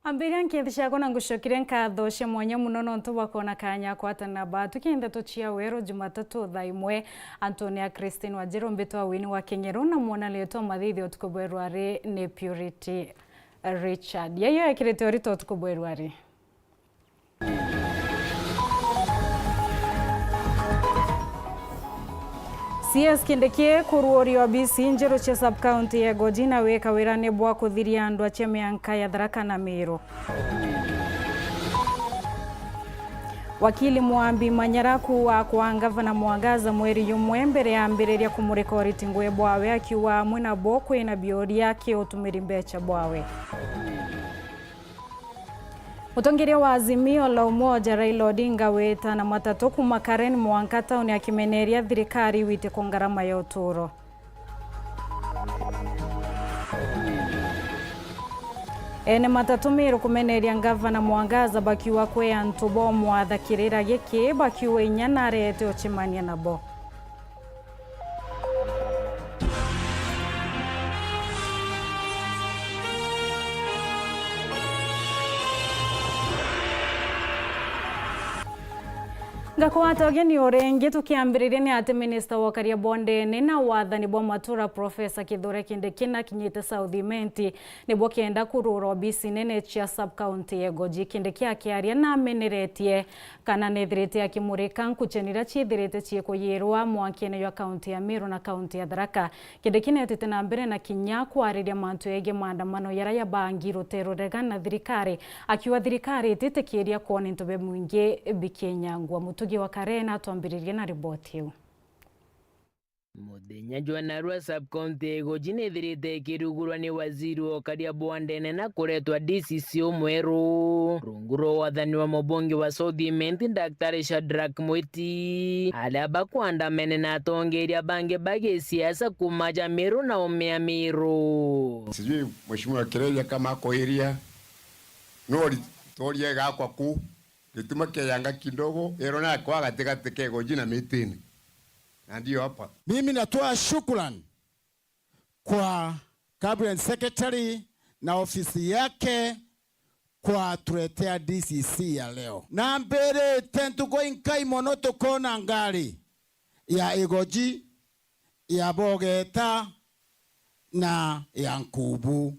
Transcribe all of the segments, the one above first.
Ambega nkendesha kona ngushokire nkatho cia mwanya muno nontu bakona kanya kwatana batu Nteto cia Weru Jumatatu Thaa Imwe Antonia Christine Wajiro mbetwa Winnie wa Kenyeru na mwana leto mathithi otukobweru ari ni Purity Richard yeyo ekirete orito otukobweru ari CS Kindeke kuruori wa BC njero cia sub-county ya Gojina weka wirane bwa kuthiria andu ache mianka ya Tharaka na Meru. Wakili Mwambi Manyaraku wa kwa gavana Mwangaza mweri yumwe mbere ya mbiriria kumureka tingwe bwawe akiwa mwina bokwe na biori yake utumiri mbecha bwawe. Mutongeria wa Azimio la Umoja Raila Odinga weta na matatu kuma Karen Mwanka tauni akimeneria thirikari wite kwa ngarama ya uturo. Ene matatu miru kumeneria gavana Mwangaza bakiwa kwe antubo mwathakirira giki bakiwa inyana rete ochimania nabo. Ngakwata ogeni orengi tukiambiriria ni ati Minister wa Kariabonde na wathani bwa matura Professor Kithure Kindiki na kinyite South Imenti nibwo kienda kurura BC nene cia sub-county ya Goji. Kindiki akiaria na ameneretie kana nethirite akimurika nkuchenira chithirite ciekuyirwa mwankene ya county ya Meru na county ya Tharaka. Kindiki netete na mbere na kinya kwariria mantu ege maandamano yaraya bangi rutero regana thirikari akiwa thirikari ititekiria kuona ntobe mwingi bikenyangwa mutugi wa Karena tuambiririe na riboti hiyo. Muthenya jwanarua sub-county Gojina ithirite kirugurwa ni waziri wa Kariabonde na kuretwa DCC Mweru runguro wathani wa mubunge wa South Imenti Dr. Shadrack Mwiti alaba kuandamene na atongeria bange bage siasa kumaja Meru na omea Meru. Sijui mheshimiwa Kireja kama ako area nori toria gakwa ku gituma keyanga kidogo erona kwa katikati ke Gojina mitini. Na ndio hapa. Mimi natoa shukrani kwa Cabinet Secretary na ofisi yake kwa tuletea DCC ya leo. Na mbere tentuko inkai monoto kona ngari ya Igoji, ya Bogeta na ya Nkubu.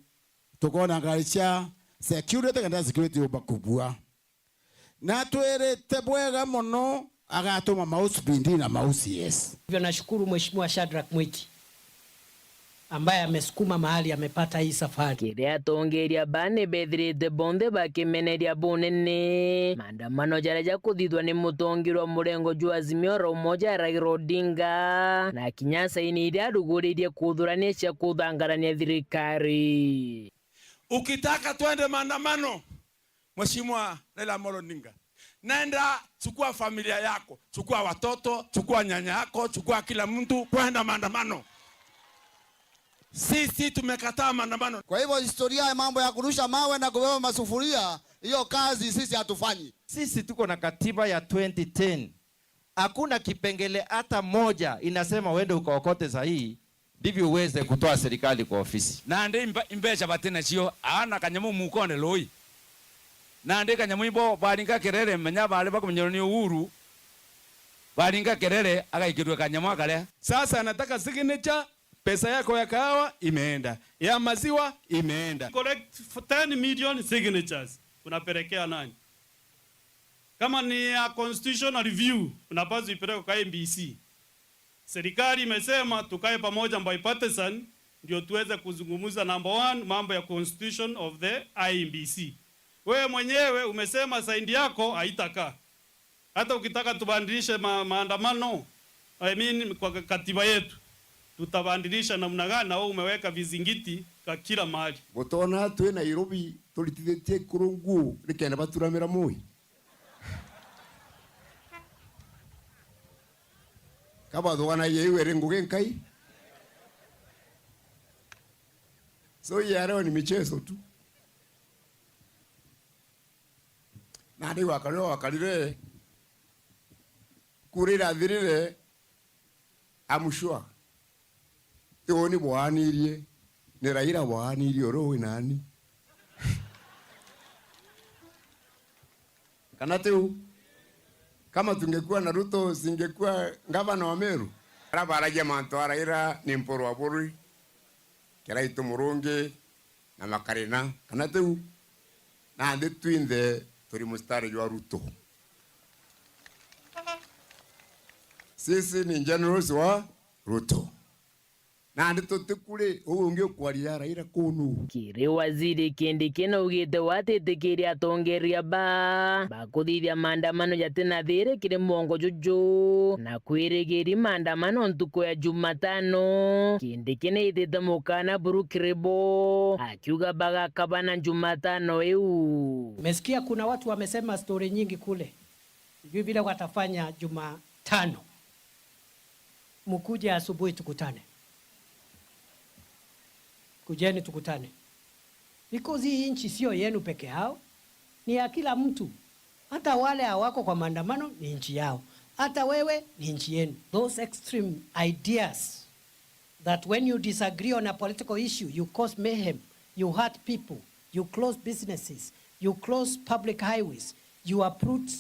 Tukona ngari cha security kanda security ubakubua. Na tuerete bwega mono agatuma mouse bindi na mouse yes. Hivyo nashukuru Mheshimiwa Shadrack Mwiti ambaye amesukuma mahali amepata hii safari. Kiria tongeria bane bethirite bonde bakimeneria bunene maandamano jaraja kuthithwa ni mutongirwa murengo jwa Azimio la Umoja Raila Odinga na kinyasa ini iria ruguririe kuthurania cia kuthangarania thirikari. Ukitaka twende maandamano Mheshimiwa Raila Odinga, nenda chukua familia yako, chukua watoto, chukua nyanya yako, chukua kila mtu kwenda maandamano. Sisi tumekataa maandamano. Kwa hivyo historia ya mambo ya kurusha mawe na kubeba masufuria, hiyo kazi sisi hatufanyi. Sisi tuko na katiba ya 2010. Hakuna kipengele hata moja inasema uende ukaokote sahihi ndivyo uweze kutoa serikali kwa ofisi. Na ande imbecha batena cio ana kanyamu mukonde loi. Na ande kanyamu ibo baringa kerere menya bale bakumenyero ni Uhuru. Baringa kerere agaikirwe kanyamu akale. Sasa anataka signature, pesa yako ya kahawa imeenda, ya maziwa imeenda. Collect 10 million signatures. Unapelekea nani? Kama ni a constitutional review, unapaswa ipeleke kwa MBC. Serikali imesema tukae pamoja bipartisan ndio tuweze kuzungumza number 1 mambo ya constitution of the IEBC. Wewe mwenyewe umesema saindi yako haitakaa. Hata ukitaka tubadilishe maandamano, kwa katiba yetu, tutabadilisha namna gani na wewe umeweka vizingiti kwa kila mahali. Botona twe Nairobi tulitithetie kurungu rikenda baturamira mui. Kaba dwana yewe rengo genkai. So yaro ni michezo tu. Na ndi wakalire kurira thirire amushwa. Tiwoni bwanirie ni Raila bwanirie oro nani. Kanateu, kama tungekuwa na Ruto singekuwa gavana wa Meru. Barabara mantwara ira ni mporo wa buri. Kera itumurungi na makarina. Kanateu, na ande tuinde turi mustari wa Ruto. Sisi ni generals wa Ruto. Na ande tutikure uunge kwaria Raila kunu. Kiri waziri Kindikina ugite watetekeria atongeria bakuthithia maandamano jatena thire kiri mwongo juju na kwirigiri maandamano ntuko ya Jumatano. Kindikina itete mukana burukiribo akiuga bagakabana Jumatano eu. Umesikia kuna watu wamesema story nyingi kule. Sijui vile watafanya Jumatano. Mkuje asubuhi tukutane. Kujeni tukutane. Because hii nchi sio yenu peke yao, ni ya kila mtu. Hata wale hawako kwa maandamano ni nchi yao. Hata wewe ni nchi yenu. Those extreme ideas that when you disagree on a political issue, you cause mayhem, you hurt people, you close businesses, you close public highways, you uproot,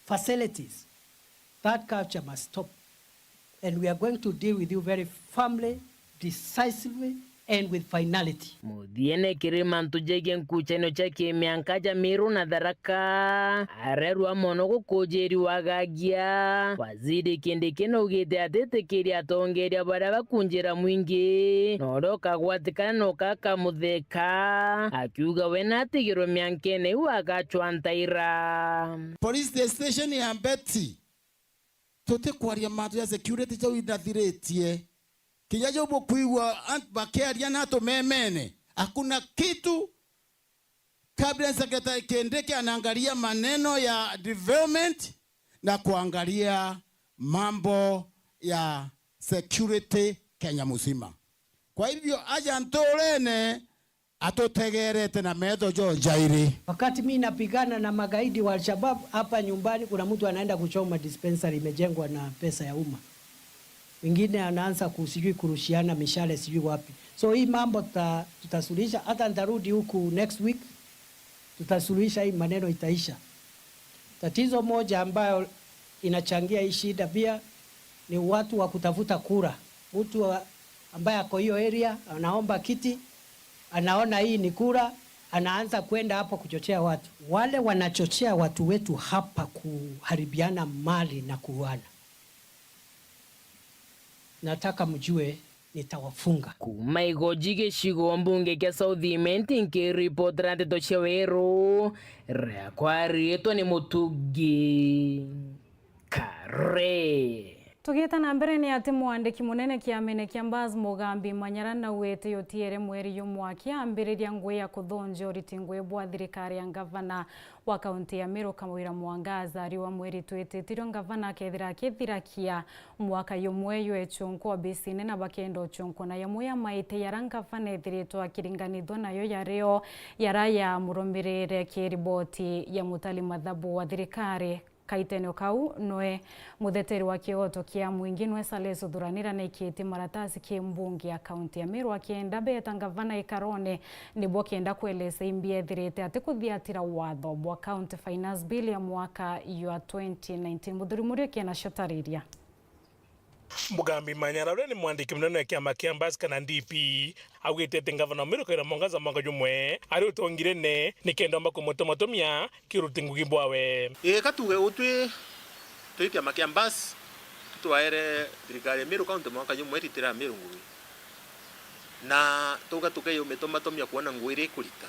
facilities. That culture must stop. And we are going to deal with you very firmly, decisively, and with finality. Muthiene kirima ntujege nkucheno cha kimiankaja Miru na Tharaka arerwa mono gukujeri wagagia waziri Kindikina ugite atetekeria atongeria baria bakunjira mwingi noro kagwatikana no kakamutheka akiuga wena atigiro miankene wagachwa ntaira. Police station ya Mbeti tote kwaria matu ya security jau idathiretie kijaje ubo kuiwa bakearia nato memene. Hakuna kitu Cabinet Secretary Kindiki anaangalia maneno ya development na kuangalia mambo ya security Kenya mzima. Kwa hivyo aja ntolene atotegerete na medo jo jairi. Wakati mimi napigana na magaidi wa Al-Shabaab hapa nyumbani, kuna mtu anaenda kuchoma dispensary imejengwa na pesa ya umma. Wengine anaanza kusijui kurushiana mishale sijui wapi. So hii mambo tutasuluhisha. Hata nitarudi huku next week, tutasuluhisha hii maneno, itaisha. Tatizo moja ambayo inachangia hii shida pia ni watu wa kutafuta kura. Mtu ambaye ako hiyo area anaomba kiti, anaona hii ni kura, anaanza kwenda hapo kuchochea watu. Wale wanachochea watu wetu hapa kuharibiana mali na kuuana. Nataka mjue nitawafunga. Kuma igojige shigo mbunge kia South Imenti nkiripotera Nteto cia Weru reakwaritwo ni Mutugi Kare. Tugieta na mbere ni ati mwandiki munene kiamene kia Mbaz Mugambi Manyara na wete yotiere mweri yumwaki ambiriria ngwe ya kuthonja uriti ngwe bwa thirikari ya gavana wa kaunti ya Meru Kamwira Mwangaza ari wa mweri twetetirio gavana akethira akithirakia mwaka yumwe echonko abisine na bakendo chonko na yamwe ya maite yarangavana ethiritwo akiringanithwa nayo yareo yaraya murumirire kiriboti ya Mutali Mathabu wa thirikari. Kaitenyo kau noe mutheteri wa kioto kia mwingi noe Saleso Thuranira na ikiti maratasi ki mbunge ya kaunti ya Meru akienda beta gavana ikarone nibwo kienda kueleza imbie thirite ati kuthiatira watho bwa county finance bill ya mwaka ya 2019. Muthuri muri kiena shotariria. Mugambi Manyara ule ni mwandiki mnene kiama kia Mbaz kana DP augite ati gavana wa Meru Kamwira Mwangaza mwaka jumwe ari utongirene nikenda makumotomotomia kiruti ngugi bwawe katuge utwe kiama kia Mbaz tutwaere thirikari ya Meru County mwaka jumwe ritira Meru ngui na tuka yumetomia kuona ngui ri kurita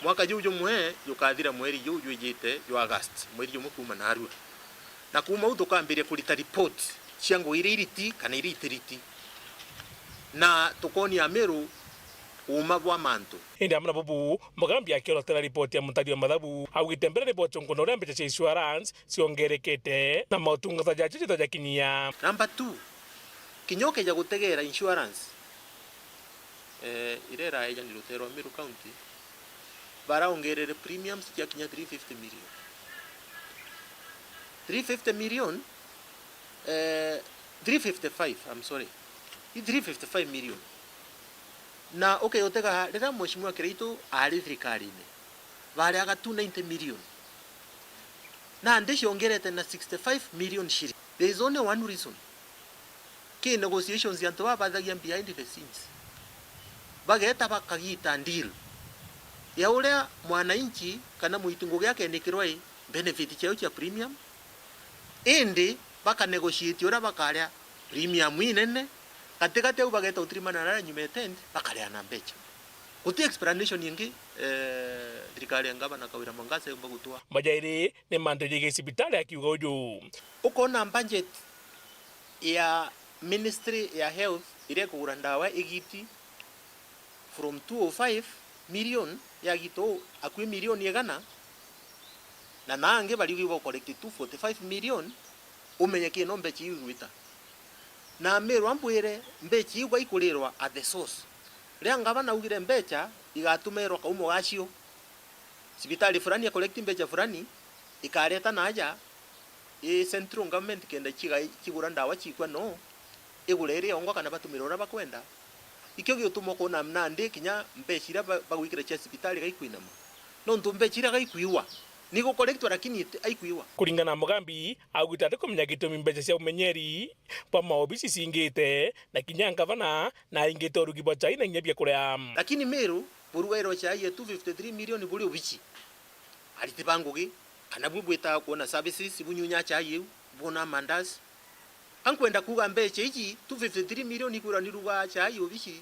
mwaka jumwe yukathira mweri jujite ju August mweri jumwe kuma narua na kuma utukambiria kurita report ciango iriti kana iritiriti na tukoni ya Meru uma bwa manto indi amna bubu Mugambi akirotera report ya Mutali Mathabu augite mbere report ngono rembete cia insurance ciongerekete na mautungata ja chichito ja kinyia. Number 2 kinyoke ja gutegera insurance irera eja ni Lutero Meru County baraongerere premiums ya kinya 350 million 350 million 355 I'm sorry 355 million na okay otega rera mheshimiwa Kirito ari thirikari-ini bari aga 290 million na ndishi ongerete na 65 million shilling. There is only one reason. Ki negotiations yanto bathagia behind the scenes. Bageta bakagita deal. Ya urea mwananchi kana muitungo yake nikiroi benefit chao cha premium. Indi baka negotiate ora bakaria premium inene katikati au bageta utrimana na nyumetend bakaria na mbecha. Kuti explanation yingi thirikari ya ngavana Kawira Mwangasa mbagutua majairi ni manto jige sibitali akiuga uju ukona budget ya Ministry ya Health ile kugura ndawa igiti from 205 million ya gito akwi million yegana na nange bali gwa collect 245 million umenye kino mbechi igwita na merwa mbwire mbechi igwa ikulirwa at the source ria ngavana ugire mbecha igatumerwa kaumo gacio sibitali fulani ya collect mbecha fulani ikareta naja central government kenda kigura ndawa chikwa no igurere ongo kana batumirora bakwenda ikyo gitumo kona mnande kinya mbechira bagwikira cha sibitali gaikuinama no ntumbechira gaikuiwa niko collect lakini aikuiwa kuringana mugambi agutate kumenya gitumi mbecha cia umenyeri pa maobisi singite na kinya ngavana na ingite orugibo China nyebia kuria lakini Meru buruwairo cha 253 million buri ubichi alitibangugi kana bubweta kuona services bunyunya cha yew bona mandazi ankwenda kuga mbeche iki 253 million ikura niruga cha yew bichi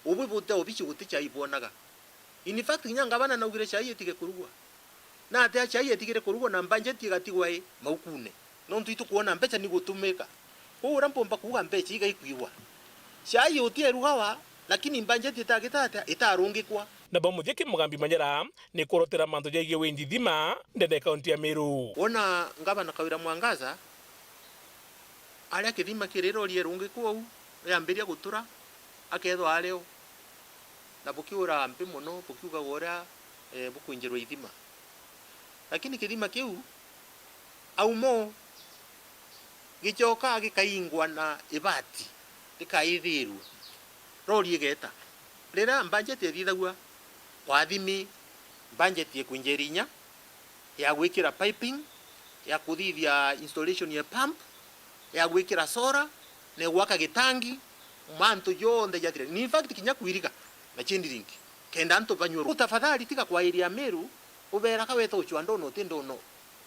ububute obichi guticha ibonaga in fact nyanga bana na ugire cha yew tike kurugwa na ate cha yew tikire kurugwa na budget igatigwa maukune no ntu kuona mbecha ni gutumika ura mpomba kuga mbeche iga ikwiwa cha yew tie rugawa lakini budget itagitata itarungikwa na bamuthike mugambi manyera ni kurotera manto jaige wendi thima ndene kaunti ya Meru ona ngavana Kawira Mwangasa aria kithima kiriro rierungi kwau yambiria gutura akethwa areo na bukiura mpi muno bukiuga gora bukuinjirwa ithima lakini kithima kiu aumo gichoka gikaingwa na ibati gikaithiru rori igeta rira budget ethithagua wathimi budget ye kuinjerinya ya gwikira piping ya kuthithia installation ya pump ya gwikira solar ne gwaka gitangi manto yonde yatire ni in fact kinya kuirika na chendiring kenda nto banyoro tafadhali tika kwa area Meru ubera kaweta uchwando no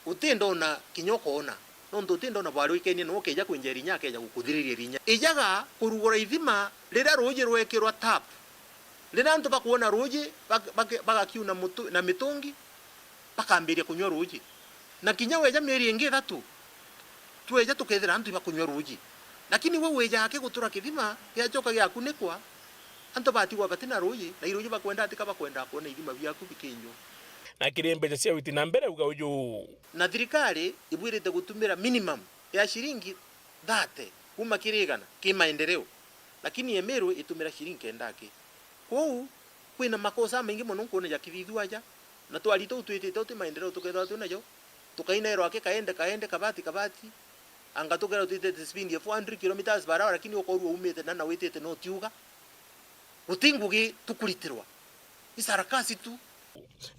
utindo na kinyoko ona no ndo tindo na bwaro ikeni no keja kuinjerinya keja kukuthiriria rinya ijaga kurugora ithima rira roje rwekirwa tap rira nto bakuona roje bagakiu na mitungi bakambiria kunywa roje na kinya weja meri ingi thatu tweja tukethira antu bakunywa roje lakini wewe weja yake gutura kithima ya joka ya kunikwa anto batigwa batina roje na iroje bakwenda atika bakwenda kuona ithima byaku bikinyo na kirembe cia witi na mbere uga uju na thirikari ibwirite gutumira minimum ya shilingi 30 kuma kirigana kimaendeleo lakini Emeru itumira shilingi 9 kwao kwina makosa mengi muno kuona ya kithithua ja na twalito utwitite uti maendeleo tukethwa tunayo tukainairwa ake kaende kabati anga tukera utwitite speed ya 400 kilometers per hour lakini ukorwa umete na witite no tiuga utingugi tukuritirwa isarakasi tu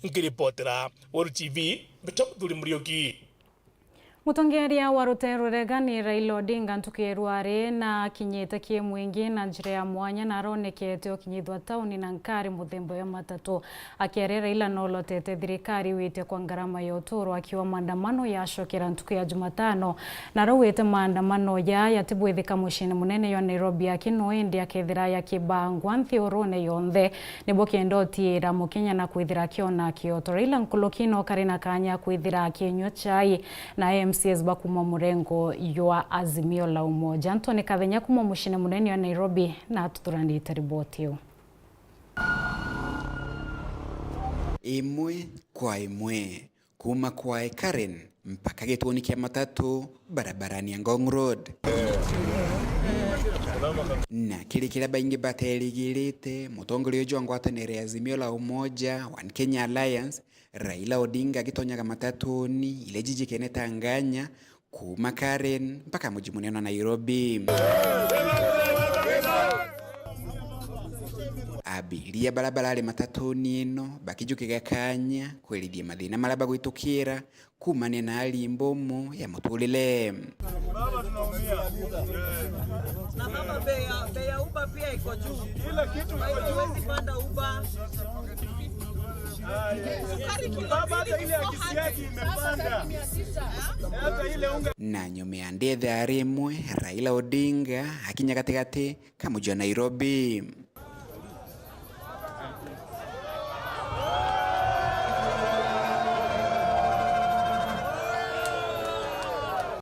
ngiripotera Weru TV Metoka Thuri Murioki Mutongeria wa Rutero regani Raila Odinga ntukirware na kinyete kie mwingi na njira ya mwanya na aronekete okinyithwa tauni na nkari muthembo ya matatu akiare Raila nolotete thirikari wite kwa ngarama ya uturo akiwa maandamano yacokera ntuku ya Jumatano na rawite maandamano yatibwithika mucini munene wa Nairobi akino indi akethira yakibangwa nthorone yonthe nibo kendotiira mukenya na kwithira kiona kioto Raila nkulokino karina kanya kwithira kinywa chai na MCS bakuma murengo ywa Azimio la Umoja Antoni Kathenya kuma mushine munene wa Nairobi na tuturandite ripoti yo Imwe kwa imwe kuma kwa Karen mpaka gituoni kia matatu barabarani ya Ngong Road na kila baingi bateligirite mutongoria jwa ngwatanire ya Azimio la Umoja One Kenya Alliance Raila Odinga gitonyaga matatuni ile jiji kene Tanganya kuma Karen mpaka mji munene wa Nairobi. abiria barabara ari matatu nino bakijukiga kanya kwelithia mathina maria bagwitukira kumania na hali mbomu ya mutulile. Baba tunaumia. Na mama bei ya Uber pia iko juu. Kila kitu iko juu. Huwezi panda Uber. Baba hata ile akisiagi imepanda. Hata ile unga. Na nyume andethe arimwe Raila Odinga akinya katikati kamuja Nairobi.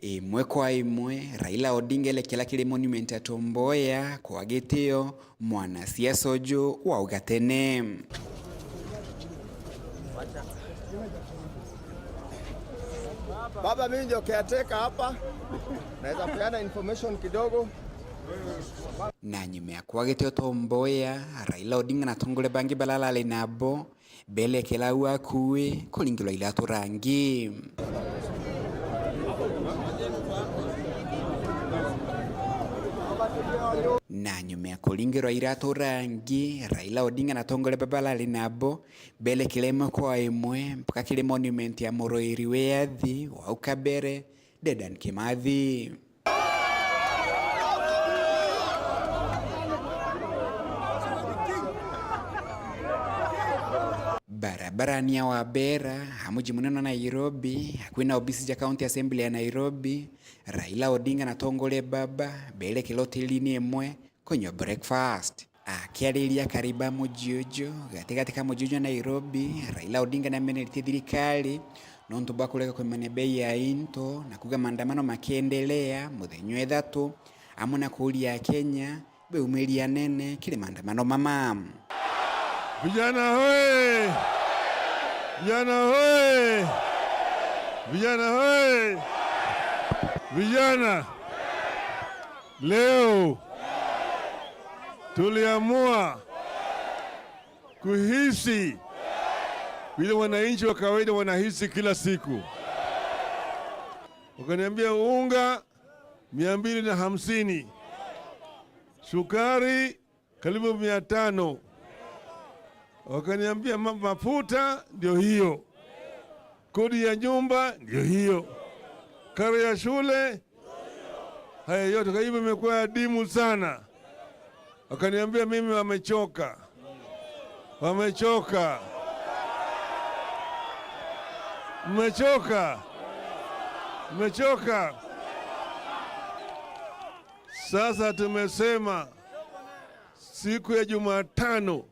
Imwe kwa imwe Raila Odinga elekela kile monument ya Tom Mboya kwa gitio mwanasiasa ojo wa ugatene. Baba, mimi ndio caretaker hapa. Naweza peana information kidogo. Na nyume ya kwa gitio Tom Mboya Raila Odinga na tongole bangi balala le nabo bele kela wa kuwe kulingilo ila turangi. Na nyume ya kulingirwa irato rangi Raila Odinga na tongole babala linabo bele kilemo kwa imwe mpaka kile monument ya Moroiri weathi wa ukabere Dedan Kimathi. Barabarani ya Wabera hamuji muneno Nairobi hakwina obisi ya County Assembly ya Nairobi Raila Odinga na tongole baba bele kilotelini Imwe konyo breakfast akiariria kariba mujiojo katika mujiojo Nairobi Raila Odinga na meneliti thirikari nontu bakuleka kwemane bei ya into na kuga maandamano makiendelea muthenyo ethatu amuna kuulia Kenya beumeria nene kile maandamano mama. Vijana hoye! Vijana hoye! Vijana hoye! Vijana, leo tuliamua kuhisi vile wananchi wa kawaida wanahisi kila siku. Wakaniambia unga 250, sukari karibu 500. Wakaniambia mafuta ndio hiyo, kodi ya nyumba ndio hiyo, karo ya shule, haya yote. Kwa hivyo imekuwa adimu sana. Wakaniambia mimi wamechoka. Mmechoka. Sasa tumesema siku ya Jumatano,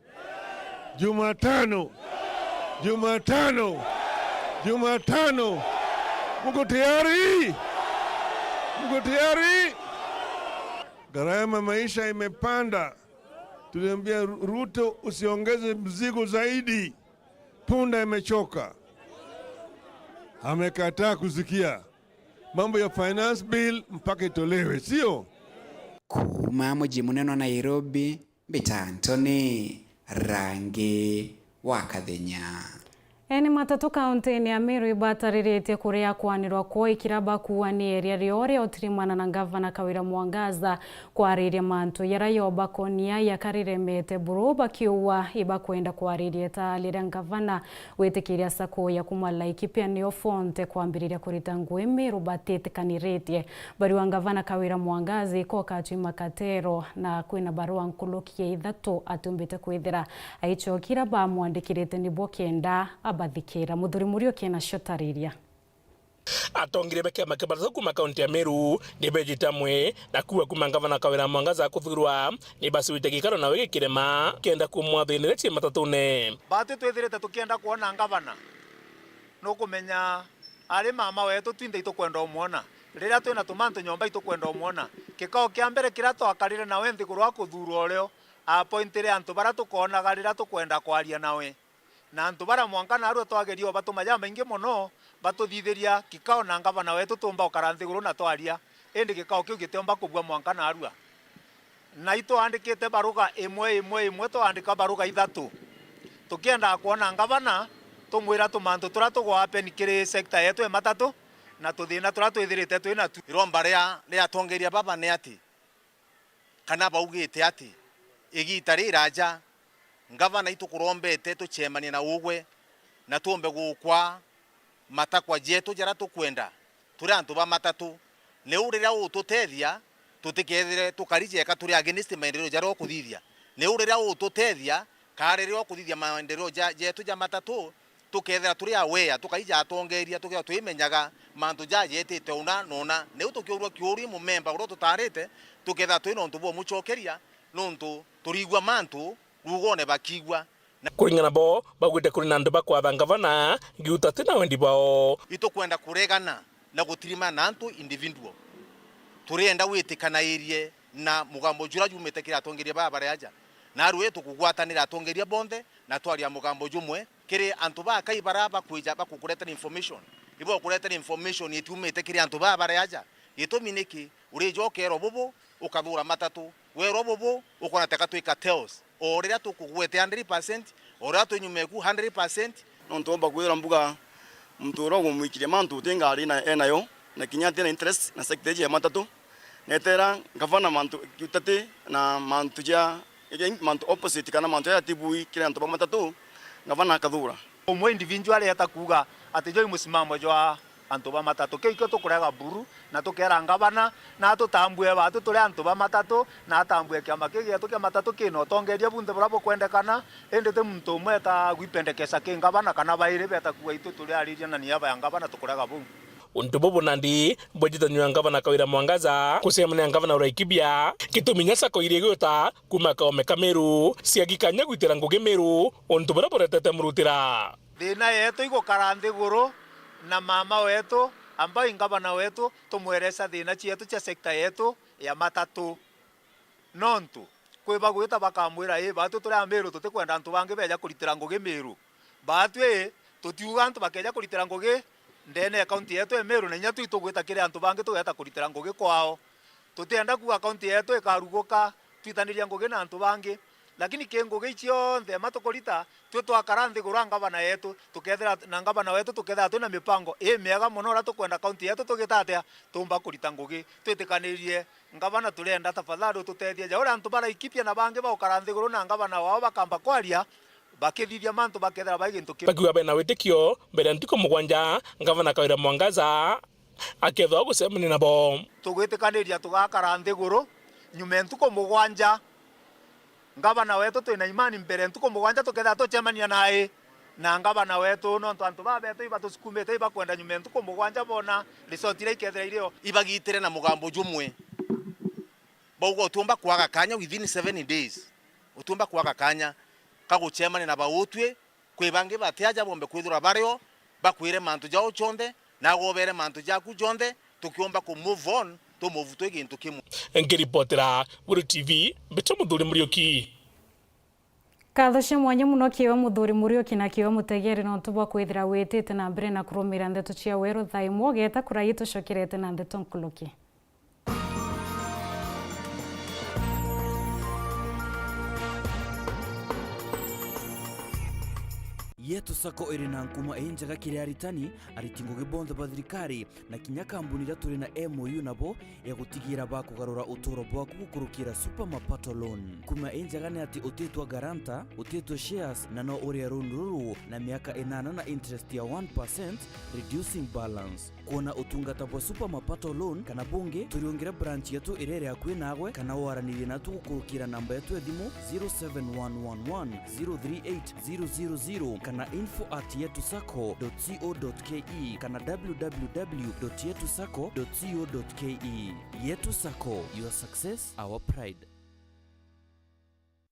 Mko tayari? Gharama maisha imepanda. Tuliambia Ruto usiongeze mzigo zaidi. Punda imechoka. Amekataa kusikia. Mambo ya finance bill mpaka itolewe, sio? Kuma muji muneno Nairobi Bitantoni rangi wakathenya. Eni matatu kaunti ya Meru ibatariritie kuria kwanirwa kwa ikiraba kuwani area riore otirimana na gavana Kawira Mwangaza kwariria mantu yarayoba konia yakariremete buroba kiuwa ibakwenda kwariria talira gavana wetikiria sako ya kumala ikipia niyo fonte kwambiriria kuritangu Meru batete kaniretie bariwa gavana Kawira Mwangaza ko kachima katero na kwina barua nkulukie ithatu atumbite kwithira aicho kiraba mwandikirete ni bokenda abathikira muthuri murio kena shotariria atongire beke makabaraza kuma kaunti ya Meru nibejitamwe na kuwa kuma gavana Kawira Mwangaza kuthurwa ni basi witegikaro na wigikirema kenda kumwathinire chi matatune bati twithirite tukienda kuona gavana no kumenya ari mama wetu twinde itukwenda umwona riria twina tumantu nyomba itukwenda umwona kikao kia mbere kira twakarire nawe nthiguru wa kuthurwa urio appointire antu bara tukonaga riria tukwenda kwaria nawe na antu bara mwankana aru twagerio batumaya maingi muno batuthithiria kikao na gavana wetu tumba ukaranthiguru na twaria indi kikao kiu gitemba kubwa mwankana arua na ito andikite baruga imwe twandika baruga ithatu tukienda kuona gavana tumwira tumantu tura tugwape nikiri sector yetu e matatu na tuthina tura twithirite twina tu iromba ria tongeria baba ni ati kana baugite ati igita riraja ngavana itukurombete tuchemanie na ugwe na tuombe gukwa matakwa jetu jara tukwenda turi antu ba matatu ne urira ututethia tutikethire tukarijeka turi against maendeleo jara okuthithia ne urira ututethia karere okuthithia maendeleo jetu ja matatu tukethira turi aware tukaija atongeria tukio twimenyaga mantu jayetete una nona ne utukiurwa kiuri mu member uro tutarete tuketha twino ntu bo muchokeria nontu turigwa mantu rugone bakigwa kuringana bo bagwite kuri nandu bakwatha ngavana giuta tina wendi bao itukwenda kuregana na gutirima nantu individual turenda witikana irie na mugambo jura jumete kira atongeria babare aja na ruwe tukugwatanira atongeria bonde na twaria mugambo jumwe kiri antu ba kai baraba kuija bakukureta information ibo kureta information itumete kiri antu babare aja ituminiki urijokero bubu ukathura matatu wero bubu ukona tekatwika tells orira tukugwete 100% orira tunyumeku 100% nontomba kwira mbuga mturo gumwikire mantu tingali na enayo na kinyate na interest na sector ya matatu netera gavana mantu kitate na mantu ja mantu opposite kana mantu ya tibui kile antu matatu gavana kathura umwe individual yatakuga ati jo musimamo jwa antu ba matatu kiko tukurega buru na tukera ngavana na tutambue batu turi antu ba matatu na tambue kiama kigi tukia matatu kino tongeria bunde brabo kwendekana endete muntu umwe ta gwipendekesa ke ngavana kana baire beta kuwa itu turi ariria na niaba ya ngavana tukurega bungu untu bobo nandi bojito nywa ngavana Kawira Mwangaza kusemana ngavana Uraikibia kituminyasa ko iregota kumaka omekameru siagikanya gwitira nguge meru untu baraboretete murutira dina yetu iko karande guru na mama wetu ambao ngavana wetu tumweresa thina chietu cha sekta yetu ya matatu nontu kwiba gwita bakamwira batu turi ameru tutikwenda antu bangi beja kuritira ngugi meru batu tutiuga antu bakeja kuritira ngugi ndene account yetu emeru na nyatu itugwita kire antu bangi tugeta kuritira ngugi kwao tutienda ku account yetu ikaruguka twitaniria ngugi na antu bangi lakini kengugi icio nthe matukorita twe twakaranthi gura ngavana yetu tukethira na ngavana wetu tukethira twina mipango miega muno ra tukwenda account yetu tugitatea tumba kurita ngugi twitikanirie ngavana turenda tafadhali tutethie ja ura antu bara ikipia na bangi ba ukaranthi gura na ngavana wao bakamba kwaria bakithithia mantu bakethira baigintu ki bakiwa bena witikio mbere ntiko mugwanja ngavana Kawira Mwangaza akethwa gusemani nabo tugwitikaniria tugakaranthi guru nyume ntuko mugwanja ngavana wetu twina imani mbere ntuko mugwanja tuketha tuchemania nae na ngavana wetu no antu babetu ibatusukumete ibakwenda nyume ntuko mugwanja bona resort ira ikethira irio ibagitire na mugambo jumwe bogo utumba kwaga kanya within 7 days utumba kwaga kanya kaguchemania na bautwe kwibange bateaja bombe kwithura bario bakwire mantu jao chonde na gobere mantu jaku jonde tukiomba ku move on to move to gintu kimu ngiripotera Weru TV beto muthuri Muriuki Kathoshe mwanya muno kiwa muthuri Muriuki na kiwa mutegeri no tubwa kwithira witite na mbere na kurumira ndeto cia Weru Thaa imwe geta kurayito shokirete na ndeto nkuluki yetu sako iri na nkuma enjaga kiri aritani aritingo gibonde bathirikari na kinya kambuni ira turi na MOU nabo ya gutigira bakugarura uturo bwaku gukurukira super mapato loan kuma enjaga ni ati utetwa garanta utetwa shares na no uri runduru na miaka 8 na interest ya 1% reducing balance kuona utungata bwa super mapato loan kana bunge turiongera branch yetu irere yakwe nagwe kana waranire na tugukurukira namba yetu ya thimu 0711038000 kana info@yetusako.co.ke kana www.yetusako.co.ke. Yetu Sako, your success, our pride.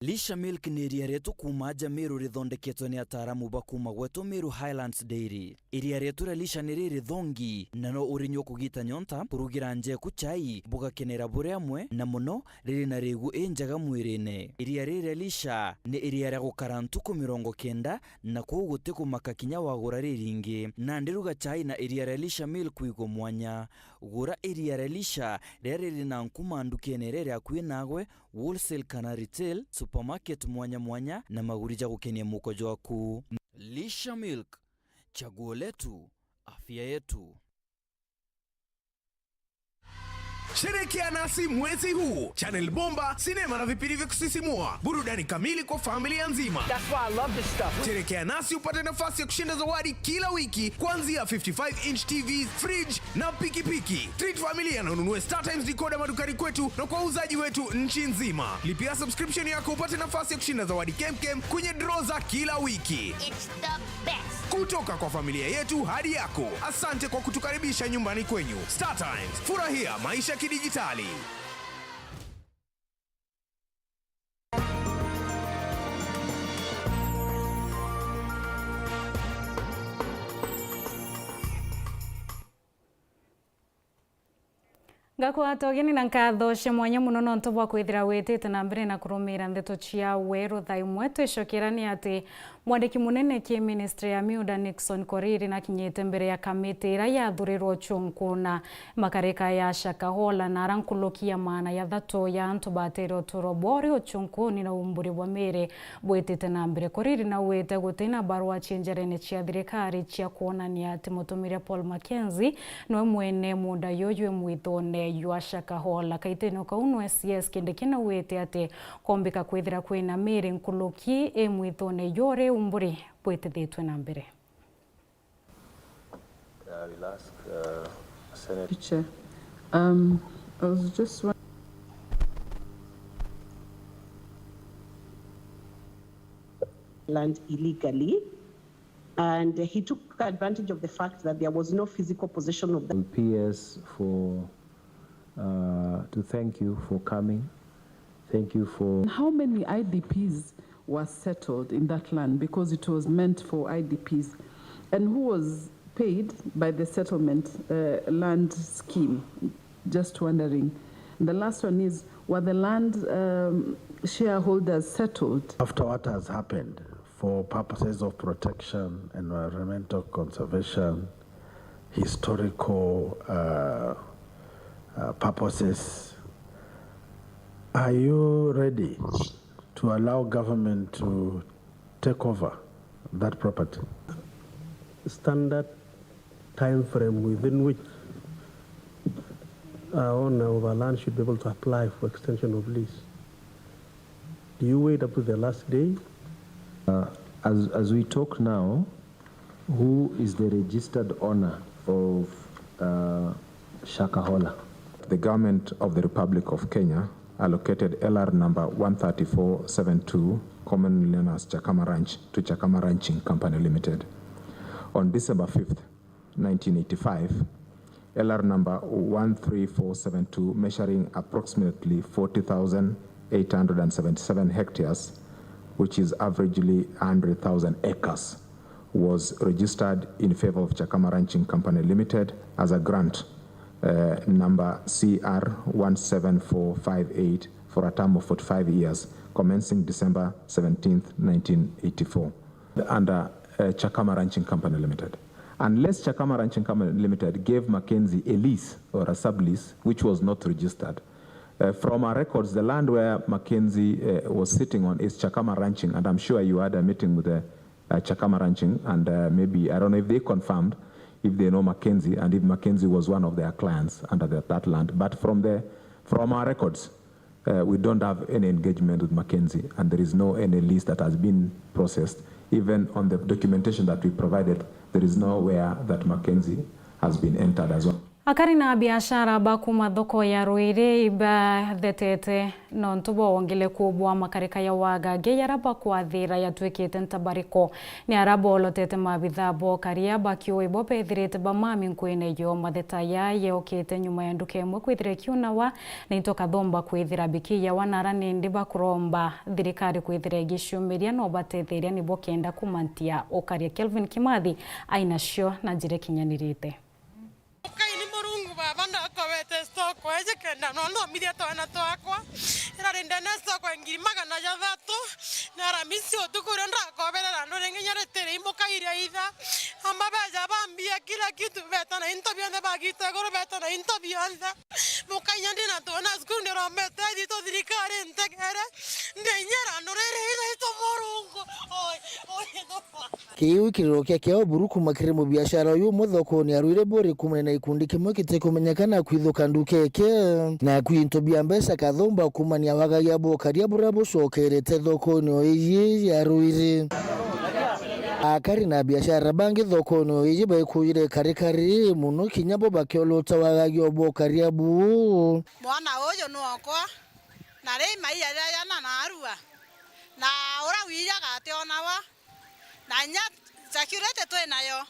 Lisha Milk ni iria rietu kuma aja Meru rithondeketwo ni ataramu bakuma gwetu Meru Highlands Dairy. Iria rietu ra Lisha ni riri thongi na no urinyo kugita nyonta kurugira nje ku chai bugakenera bure amwe na muno riri na rigu enjaga mwirine. Iria riri Lisha ni iria ria gukara ntuku 90 na kwa guti kumaka kinya wagura riringi na ndiruga chai na iria ria Lisha Milk igo mwanya gura iria ria Lisha riri na nkuma ndukene riri akwi nagwe wholesale kana retail supermarket mwanya mwanya na magurija gukenia mukojo waku. Lisha Milk, chaguo letu, afya yetu. Sherekea nasi mwezi huu. Channel bomba, sinema na vipindi vya kusisimua, burudani kamili kwa familia nzima. That's why I love this stuff. Sherekea nasi upate nafasi ya kushinda zawadi kila wiki kuanzia 55-inch TVs, fridge na pikipiki. Treat familia na ununue StarTimes decoder madukani kwetu na kwa uzaji wetu nchi nzima. Lipia subscription yako upate nafasi ya kushinda zawadi kemkem kwenye draw za kila wiki. It's the best. Kutoka kwa familia yetu hadi yako. Asante kwa kutukaribisha nyumbani kwenyu. StarTimes, furahia maisha kidijitali. Ngakwata ogeni na nkathoshe mwanya muno no ntobwa kwithira witite na mbere na kurumira ndeto cia Weru Thaa Imwe twicokirani ati mwandiki munene ki ministry ya miuda Nixon Koriri na kinyite mbere ya kamiti ira yathurirwo chunkuna makarika ya Shakahola na arankulukia maana ya thato ya antu batero turobori ochunkuni na umburi bwa mere bwitite na mbere. Koriri na wete gutina barua chenjerene cia thirikari cia kuonania ati mutumire Paul Mackenzie no mwene muda yoywe mwithone yua Shakahola kaiteno kauno SES kindekina wete ati kombika kwithira kwina mere nkuluki mwithone yore umburi bwitithitwe na mbere. We'll ask Senator. Chair, I was just land illegally, and he took advantage of the fact that there was no physical possession of the PS to thank you for coming. Thank you for... How many IDPs were settled in that land, because it was meant for IDPs, and who was paid by the settlement land scheme? Just wondering. The last one is, were the land shareholders settled? After what has happened, for purposes of protection, environmental conservation, historical purposes, are you ready to allow government to take over that property? Standard time frame within which owner of a land should be able to apply for extension of lease. Do you wait up to the last day? As we talk now, who is the registered owner of Shakahola? The government of the Republic of Kenya allocated LR number 13472, commonly known as Chakama Ranch, to Chakama Ranching Company Limited. On December 5th, 1985, LR number 13472, measuring approximately 40,877 hectares, which is averagely 100,000 acres, was registered in favor of Chakama Ranching Company Limited as a grant, number CR 17458, for a term of 45 years, commencing December 17th, 1984, under Chakama Ranching Company Limited. Unless Chakama Ranching Company Limited gave Mackenzie a lease or a sublease, which was not registered. From our records, the land where Mackenzie was sitting on is Chakama Ranching, and I'm sure you had a meeting with Chakama Ranching, and maybe, I don't know if they confirmed, if they know Mackenzie, and if Mackenzie was one of their clients under that land. But from our records, we don't have any engagement with Mackenzie, and there is no any lease that has been processed. Even on the documentation that we provided, there is nowhere that Mackenzie has been entered as well. Akari na biashara bakuma thoko ya Ruire iba thetete no ntubo wongele kubwa makarika ya wagage yaraba kwa thira ya twekete ntabariko ni arabo olotete mabitha bo karia bakio ibo pethirete ba mami nkwene yo matheta ya yokete nyuma ya nduke mwe kwithire kiuna wa na intoka thomba kwithira bikia wanara nindi bakuromba thirikari kwithire gishumiria no batetheria ni bokenda kumantia okaria Kelvin Kimathi aina sho na jire kinyanirite. Kenda no midia twana twakwa irarenda na soko ngiri magana ya thatu na ramisi otukurenda koberera no renginya retere imokaire itha amabaja bambia kila kitu beta na intobianda bagita goro beta na intobianda mukanya ndina tona skunde romete dito dirikare ntegere ndenyera no rere ito morungo oi no kiu kirokia kia oburu kumakire mu biashara uyu muthoko ni aruire bori kumene na ikundi kimwe kitekumenyekana kwithuka ndukeke na kwintobia mbesa kathumba kumania wagagia bokaria burabo shokerete thoko ni oyi yaruire akari na biashara bangi thoko ni oyi baikuire karikari muno kinyabo bakiolota wagagia bokaria bu mwana uyu nuokwa na rei mai yana na arua na ora wiya gate onawa na nya security twenayo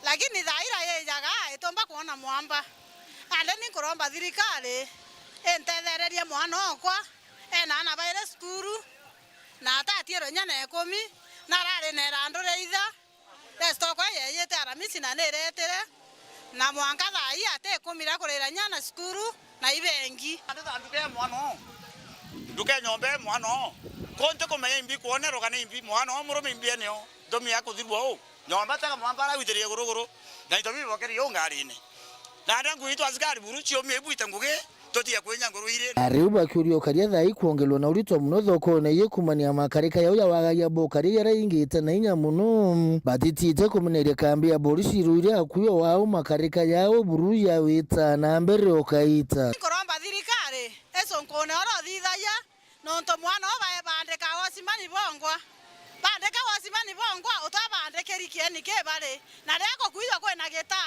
lakini thaira yejaga itomba kuona mwamba ande ni kuromba thirikari entethererie mwana okwa ena ana baire skuru na atatiero nyana 10 na rari nera ndureitha resto kwa yeyete aramisi na neretere na mwanga thai ate 10 ra kurira nyana skuru na ibengi nduke mwana nduke nyombe mwana konte kumenya imbi kuonero kana imbi mwana murume imbi eneo domi yako thirwo nyomba taka mwambara witerie guruguru na itobi bokeri yo ngarine na ndangu itu azgari buruchi yo mebuita nguge totia kwenya nguru ire ariuba kurio karia thai kuongelwa na urito muno thoko na yekumania makarika yao ya wagagia bokari yara ingite na inya muno batitite kumeneria kambi ya polisi ruire akuyo wao makarika yao buru ya wita na mbere okaita koromba thirikari eso nkone oro thithaya nonto mwana obae bandeka wasimani bongwa bandeka wasimani bongwa utabandekeri kieni kebare na reko kuiyo kwena geta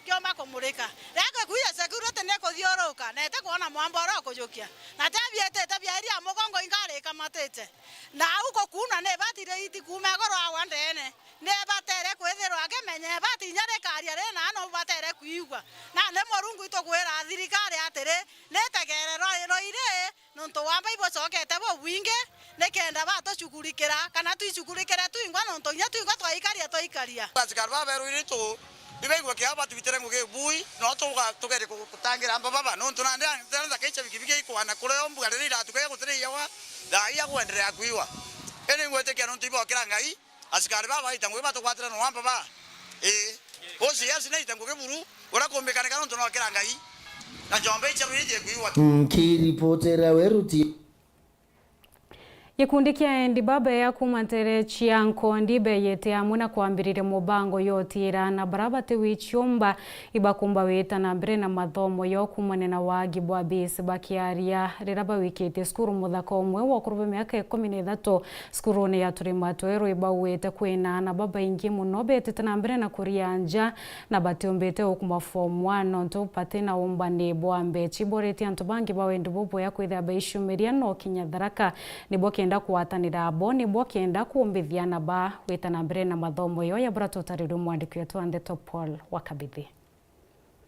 kiomba kumurika reko kuiyo security neko thioroka na ete kuona mwamba oro kujukia na tabiete tabia mugongo ingare kamatete na uko kuna ne batire iti kuma goro awandene ne batere kwethero akemenye bati nyare karia re na no batere kuigwa na ne morungu ito kwera thirikari atere ne tegerero ire nonto wamba ibocokete bo winge nekenda bato chukurikira kana tuichukurikira tuingwa nonto nya tuingwa twaikaria bazikar baberu iritu ibegwa kia batu bitere nguge bui no tugere kutangira baba nonto nande nza kecha bikibike ikwana kure ombuga rira tukaya kutere yawa dai ya kuendelea kuiwa ene ngwete kia nonto ibokira ngai asikari baba itangwe bato kwatira no wamba ba osi yasi na itangwe buru ora kombekana kana nonto no kira ngai na jombe cha bije kuiwa kiripotera weruti Gikundi kia Ndibaba ya kumantere chianko ndibe yete amuna kuambirire mubango yotira na barabate wichumba ibakumba weta na mbere na mathomo yo kumane na wagi bwa bisi bakiaria riraba wikete skuru muthako umwe wa kurube miaka 13 skuru ne yaturima twero ibawete kwena na baba ingi muno bete na mbere na kurianja na batiombete okuma form 1 nto pate na umbane bwa mbechi boreti antubangi bawe ndibobo ya kwitha baishumeria no kinyatharaka niboke enda kuatanira aboni boke enda kuombithiana ba wetana mbere na mathomo yo ya brato tariru mwandiki wetu Nteto Paul wakabithi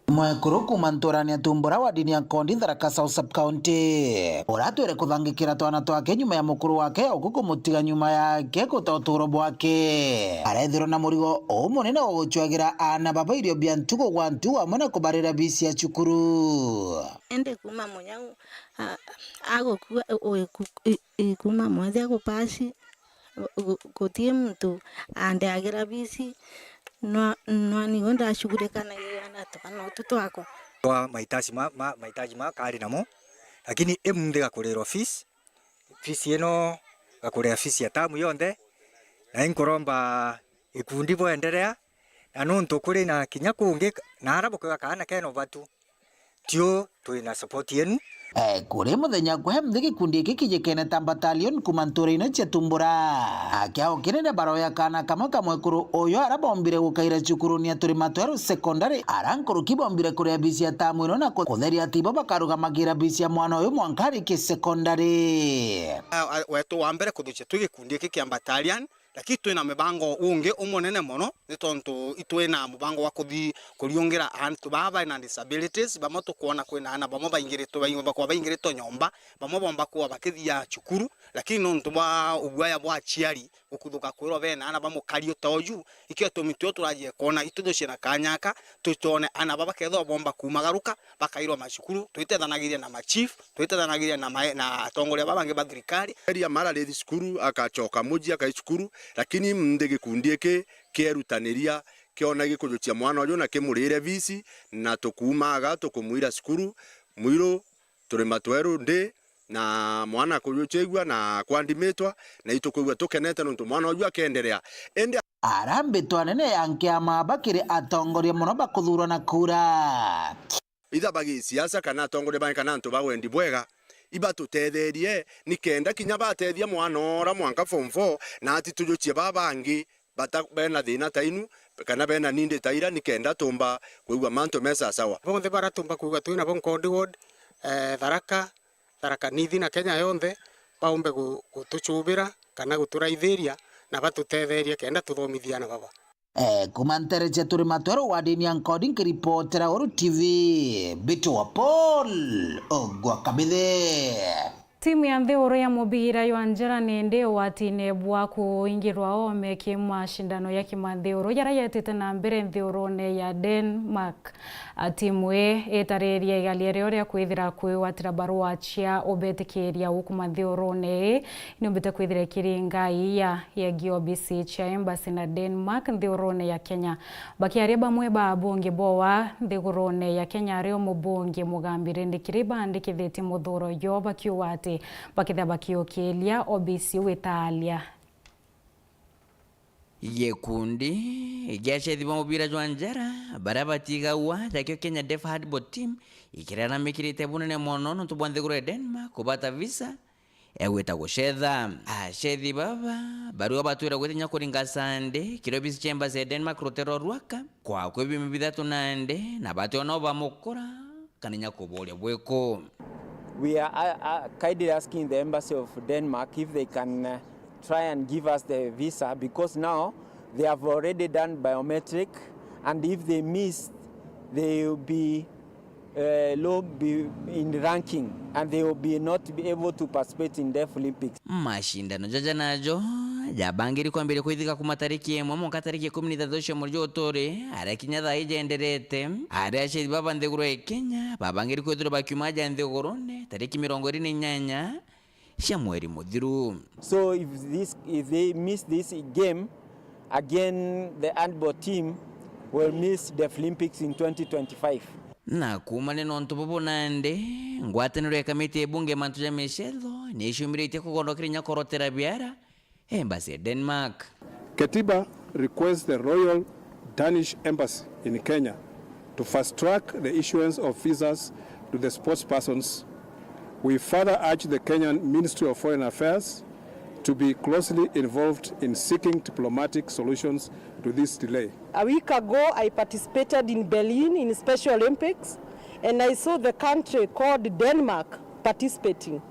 Mwekuru kumantorania tumbura wa dini ya Kondi Tharaka South Sub County uratwere kuthangikira twana twake nyuma ya mukuru wake ukuko mutiga nyuma yake gutoturo bwake arethiro na murigo umunene wa guchwagira ana baba irio bia ntugo gwa ntu amwe na kubarira bisi ya chukuru ende kuma munyangu ago kuma mwaze kupasi kutie mtu ande agira bisi no ni gonda shughulika na yana tokana watoto wako kwa mahitaji ma kari namo lakini emnde gakurero fees eno gakurera fees ya tamu yonde na inkoromba ikundi bo endelea na nonto kuri na kinya kunge na arabo kwa kana keno batu tio tuina support yenu kuri muthenya kuhe mthigi kundi kikijekene ta battalion kumantura-ine cia tumbura akiao kinene baro ya kana kamwe kamwekuru uyo arabombire gukaira cukuru ni aturima tweru secondary arankuru kibombire kuria bisi ya tamu ino na kutheria tibo bakarugamagira bisi ya mwana uyu mwankari ki secondary wetu wa mbere kuthucia twigikundi iki kia battalion lakini twina mibango unge umunene mono ni tontu itwina mubango wa kuthi kuriungira antu baba na disabilities bamo tukuona kwina ana bamo baingiritwo baingiritwo nyomba bamo bomba kuwa bakithia cukuru lakini nontu bwa ugwaya bwa chiari ukuthuka kwiro bena ana bamo kario toju ikio tumitwe turajie kona ituthucie na kanyaka tutone ana baba ketho bomba kumagaruka bakairwa macukuru twitethanagiria na machief twitethanagiria na atongoria babange ba thirikari area mara le cukuru akachoka muji akaicukuru lakini mndege kundi eke kierutaniria kiona gikujutia mwana uyu na kimurire visi na tukumaga tukumwira cukuru mwiro turima tweru ndi na mwana kuyuchegwa na kwandimitwa na itukuigwa tukenete nontu mwana uyu akenderea ende arambĩtwo anene yanke amabakĩrĩ atongoria mũno bakũthurwo na kura. Itha bagi siasa kana atongoria bangi kana antu bawendi bwega iba tutetherie nikenda kinya batethia mwana ora mwanka form 4 na ati tujuchie babangi bata bena thina tainu kana bena ninde taira nikenda tumba kuigwa manto mesa sawa bonthe baratumba kuigwa tuina bon code ward tharaka nithi na Kenya yonthe baumbe gutuchubira kana guturaithiria na batutetheria kenda tuthomithiana baba. Kumantereche turi matwero wadini ancoding reportera Weru TV Bitu wa Paul ogwa kabithe. Timu ya Nteto ya mubira ywanjara nende watine bwa kuingirwa ome kimashindano ya kimantheto yara yetete na mbere Nteto ya Denmark. Imwe etareria igaliere oria kwithira kwĩwatĩra barua cia obetikiria ukuma Nteto inombete kwithira kiringa iya ya GOBC cha embassy na Denmark Nteto ya Kenya. Bakiaria bamwe ba bunge bowa Nteto ya Kenya ario mubunge mugambire ndikiriba andikithiti muthuro yo bakiwati bakitha bakiokelia OBC wetalia. Gikundi gyacethibwa mubira jwanjara barabatiga wa takio Kenya Deaf Handball Team ikirana mikirite bunene mono no tubwa Nteto ya Denmark kubata visa eweta gushetha acethi baba barua batwira gwetinya kuringa sande kirobisi chambers ya Denmark rutero rwaka kwa kwibimi bithatu nande na batyo no bamukura kaninya kubolia bweko. We are kindly asking the embassy of Denmark if they can try and give us the visa, because now they have already done biometric, and if they miss, they will be low in ranking, and they will be not be able to participate in the Olympics. Mashindano jaja najo jabangiri kwambire kwithika ku matariki emwe mu tariki 13 muri jotore arakinya thaa ijenderete arache baba Nteto ya Kenya babangiri kwithira bakiumaja Nteto tariki 28 cia mweri muthiru. So if they miss this game again, the handball team will miss the Olympics in 2025. Na kumane no ntubobo nande ngwataniro ya kamiti ebunge mantu ja meshetho ni ishumirite kugondokirinya korotera biara embassy Denmark. Katiba requests the Royal Danish Embassy in Kenya to fast track the issuance of visas to the sports persons. We further urge the Kenyan Ministry of Foreign Affairs to be closely involved in seeking diplomatic solutions to this delay. A week ago, I participated in Berlin in Special Olympics, and I saw the country called Denmark participating.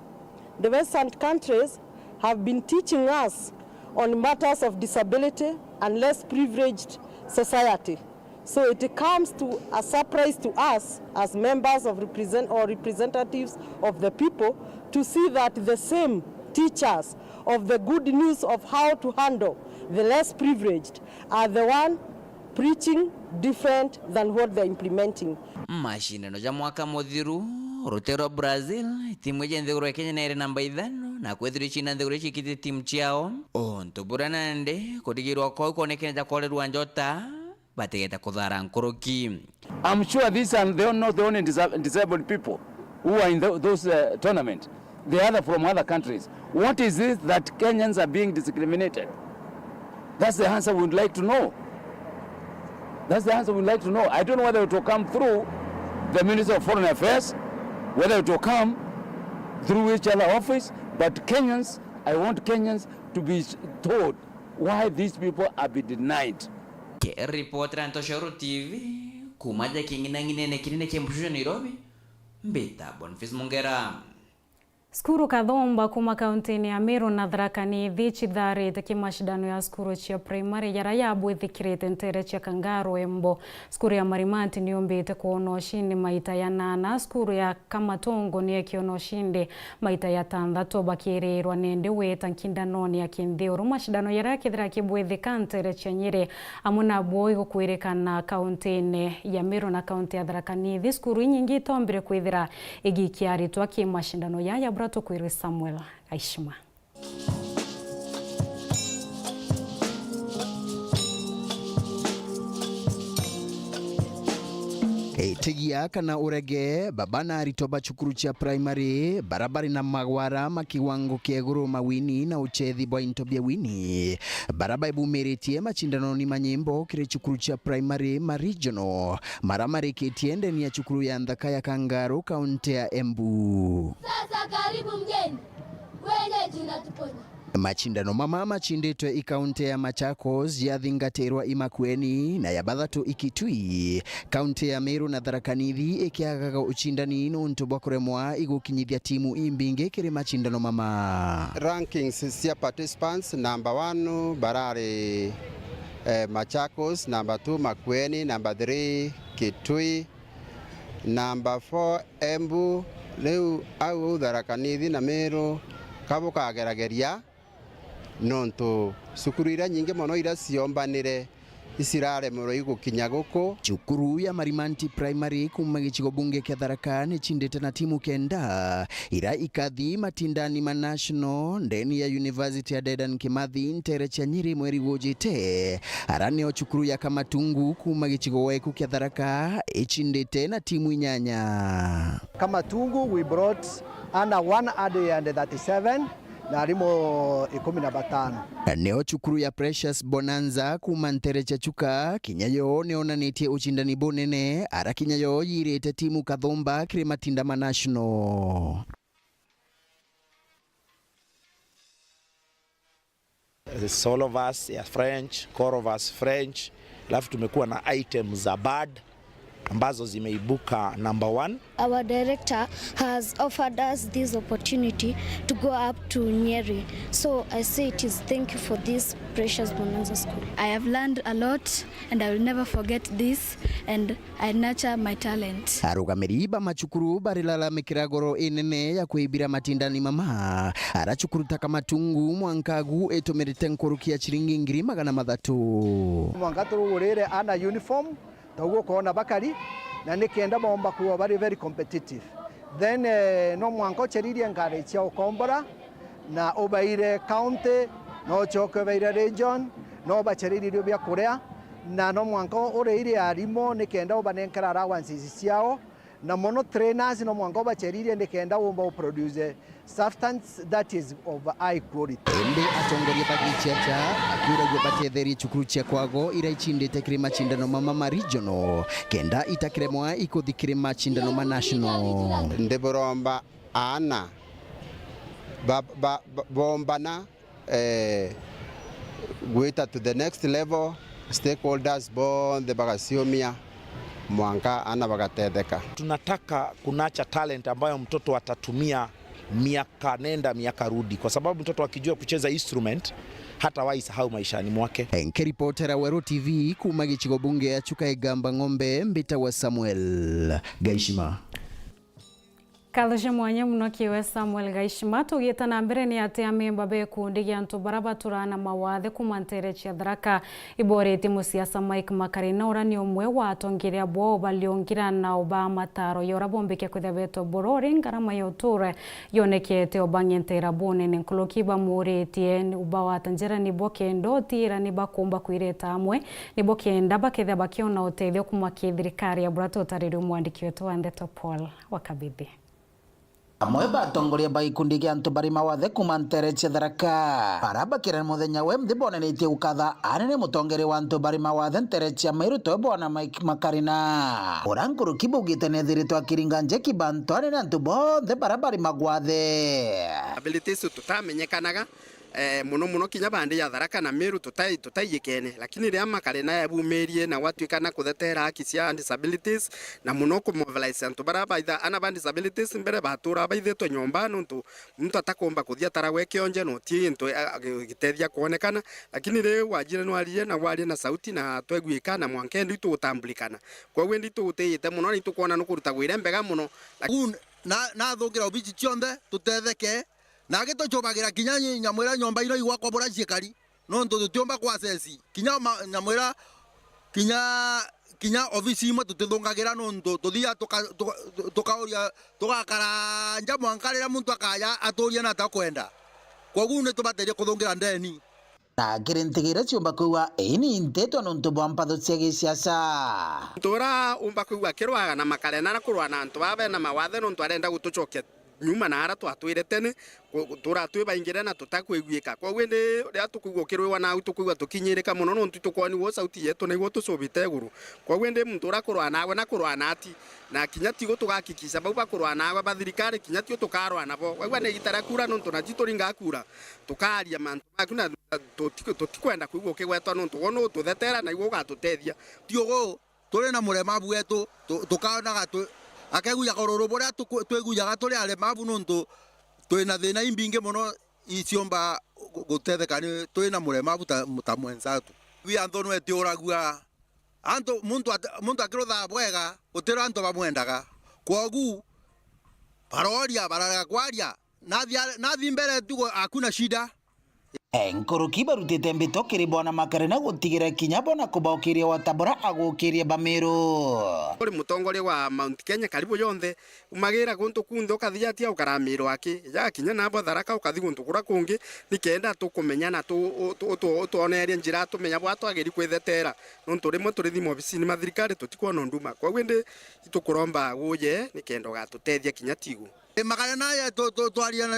The Western countries have been teaching us on matters of disability and less privileged society. So it comes to a surprise to us as members of representatives of the people to see that the same teachers of the good news of how to handle the less privileged are the one preaching different than what they're implementing. Mashindano ja mwaka muthiru rutero Brazil timu ya Nteto ya Kenya na namba 5 na kwethira china Nteto chikite timu chiao ontubura nande kutigirwa kwa kuonekana ja kolerwa njota bategeta kuthara nkoroki. I'm sure these are not the only disabled people who are in those tournaments. They are from other countries. What is it that Kenyans are being discriminated? That's the answer we would like to know. That's the answer we would like to know. I don't know whether it will come through the Minister of Foreign Affairs, whether it will come through which other office, but Kenyans, I want Kenyans to be told why these people are being denied. Reporter Nteto Weru TV kumaja kinginangine kinene kempusha Nairobi mbita Boniface Mongera. Skuru kathomba kuma kauntini ya Meru na Tharaka nithi chitharite kimashindano ya skuru cia primary yara yabwithikirite ntere cia Kangaro Embo. Skuru ya Marimanti niombite kuona ushindi maita ya 8, skuru ya Kamatongo niekiona ushindi maita ya 6 bakirirwa nende weta nkindanoni ya Kintheto. Mashindano yara kithira kibwithika ntere cia Nyeri amuna boi gukwirikana kauntini ya Meru na kaunti ya Tharaka nithi skuru nyingi itombire kwithira igikiaritwa kimashindano ya Brato kwiri Samuel Aishima. Tegia kana urege babana aritoba chukuru cha primary barabari na magwara makiwango kieguru mawini na uchethi bwa intobia WINNIE baraba ibumeretie machindano ni manyimbo kire chukuru cha primary ma regional maramari kitiende ni ya chukuru ya Nthaka ya Kangaru kaunti ya Embu. Sasa karibu mgeni wenyeji natuponya. Machindano mama machindetwe ikaunti ya Machakos yathingatirwa Imakueni na ya Bathatu Ikitui kaunti ya Meru na Tharaka Nithi ikiagaga uchindani nuntu bwa kuremwa igukinyithia timu imbingi kiri machindano mama. Rankings cia participants number 1 Barare Machakos, number 2 Makueni, number 3 Kitui, number 4 Embu, leu au Tharaka Nithi na Meru kabuka agerageria nonto sukuru ira nyingi mono ira ciombanire isirare muro igukinya guku. Chukuru ya Marimanti Primary kuma gichigo bunge kia Tharaka ni chindete na timu kenda ira ikathi matindani ma national ndeni ya University ya Dedan Kimathi Ntere cha Nyeri mweri wojite arane o chukuru ya Kamatungu kuma gichigo weku kia Tharaka ichindete na timu inyanya. Kamatungu we brought under 137 na rimo 15. Neo chukuru ya Precious Bonanza kuma Ntere cha Chuka kinyayo neonanitie uchindani bonene ara kinyayo yirete timu kathomba kire matinda ma national. All of us ya French, core of us French, alafu tumekuwa na items za bad ambazo zimeibuka number 1. Our director has offered us this opportunity to go up to Nyeri. So I say it is thank you for this Precious Bonanza School. I have learned a lot and I will never forget this and I nurture my talent. Arugamiri ba machukuru barilala mikiragoro inene ya kuibira matindani mama. Arachukuru Takamatungu mwankagu etomerete nkorukia chiringi ngiri 300. Mwangaturu urere ana uniform taugo kona bakari na nikenda bomba kuwa very competitive. Then no mwanko cheriri ngare chia okombora na obaire county no choke baire region no bacheriri bya Korea na no mwanko oreire arimo nikenda obanenkara rawansi ciao na mono trainers no mwanko bacheriri nikenda omba produce substance that is of high quality. Ende atongoria bagichacha akira yobatetheri chukuru chia kwago ira ichindete kire machindano mama regional kenda itakiremwa ikuthikire machindano ma national. Ndeboromba ana bombana gwita to the next level stakeholders bonde bagasiomia mwanka ana bagatetheka. Tunataka kunacha talent ambayo mtoto atatumia miaka nenda miaka rudi, kwa sababu mtoto akijua kucheza instrument hata waisahau maishani mwake. Nkiripotera Weru TV kuma gichigo bunge ya Chuka Igamba Ng'ombe mbita wa Samuel Gaishima. Kathushe mwanya muno kiwe Samuel Gaishima tugita na mbere ni ati amemba be kundi gya ntu barabatura na mawathe kuma Ntere cha Tharaka iborete musiasa Mike Makarina urani umwe watongiria bo baliongira na oba mataro yora bombeke kuthabeto borori ngarama yoture yonekete obangentera bonene nkolokiba muretie uba watanjera ni bokendo tira ni bakumba kuireta amwe ni bokenda baketha bakiona uteithio kuma kithirikari ya burato tariri mwandiki wetu Nteto wakabithi. Amwe batongoria ba ikundi gya antu bari mawathe kuma Ntere cha Tharaka barabakira muthenya we mthibonanitie ukatha anene mutongere wa antu bari mawathe Ntere cha Mairuto bwana Mike Makarina urankuru kibugite nethiritwo akiringanje kibantu anene antu bonthe barabari magwathe abilities tutamenyekanaga muno kinya bande ya Tharaka na Meru tutayikene lakini ria Makarina yabumerie na watwikana kuthetera haki cia disabilities na muno ku mobilize antu baraba itha ana band disabilities mbere batura baithetwo nyomba nuntu muntu atakomba kuthia tarawe kionje no ti into gitethia kuonekana lakini riu wajire no arie na wari na sauti na twegwikana mwankendi tutambulikana kwa wendi tuteyite muno ni tukuona no kuruta gwire mbega muno na thungira obici cionthe tutetheke na gito chobagira kinya nyamwira nyomba ino igwa kwa bora cikari no ntu tutiomba kwa sesi kinya nyamwira kinya ofisi imwe tutithungagira no ntu tuthia tukauria tugakaranja mwankarira muntu akaya aturia na takwenda kwa guo ni tubateria kuthungira ndeni. na kirintigira ciumba kuwa ini Nteto nuntu bwa mpatho cia gisiasa tora umba kuwa kirwaga na makarena na kurwana antu babe na mawathe nuntu arenda gutucokia nyuma na ara twatwire tene turatwe baingire na tutakwiguika kwa wende ria tukugwo kirwa na utukugwa tukinyirika muno nuntu tukwani wo sauti yetu niguo tucubite iguru kwa wende muntu urakurwa nawe na kurwana ati na kinya tigo tugakikisha bau bakurwa nawe bathirikari kinya tio tukarwa nabo wagwa ne gitara kura nuntu na tituringa kura tukaria mantu makuna tutikwenda kuigwo kigwetwa nuntu wono tuthetera na igwo gatutethia tiogo turi na muremabu wetu tukaonaga akeguya kororo boria tweguyaga turi aremabu nuntu twina thina imbinge muno iciomba gutethekani twina muremabu ta mwenzatu wi anto no etioragua anto muntu akirotha bwega utira anto bamwendaga kwogu paroria bararaga kwaria nathi mbere tugo hakuna shida. Enkuruki barutite mbito kiri bwana Makarena gutigira kinya bona kubaukiria watabora agukiria Bamiru uri mutongore wa Mount Kenya karibu yonthe umagira guntu kundo kathia tia ukaramiro aki ya kinya na Tharaka ukathi guntu kura kungi nikenda tukumenyana tuoneria njira tumenya bwa twagiri kwithetera nuntu rimwe turi thimo obisini mathirikari tutikuona nduma kwa wende itukuromba guye nikendo gatutethia kinya tigu Makarena ya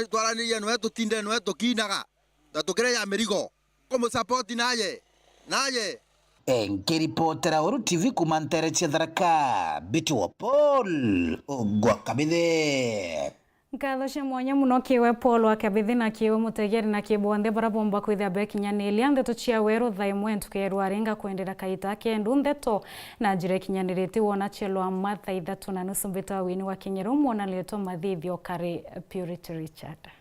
twaraniria nwe tutinde nwe tukinaga tukire ya merigo como support naye Nkiripotera Weru TV kuma Nteto Tharaka bitu wa Paul ogwa kabithe Nkatho cia mwanya muno kiwe Paul wa kabithi na kiwe mutegeri na kibonde barabomba kwithia bekinyanĩria Nteto cia Weru Thaa imwe ntukerwa arenga kwendera kaita kendu Nteto na njira kinyanĩrĩti wona chelwa mathaa 3:30 mbita Winnie wa Kinyero mwona leto mathithio kare Purity Richard.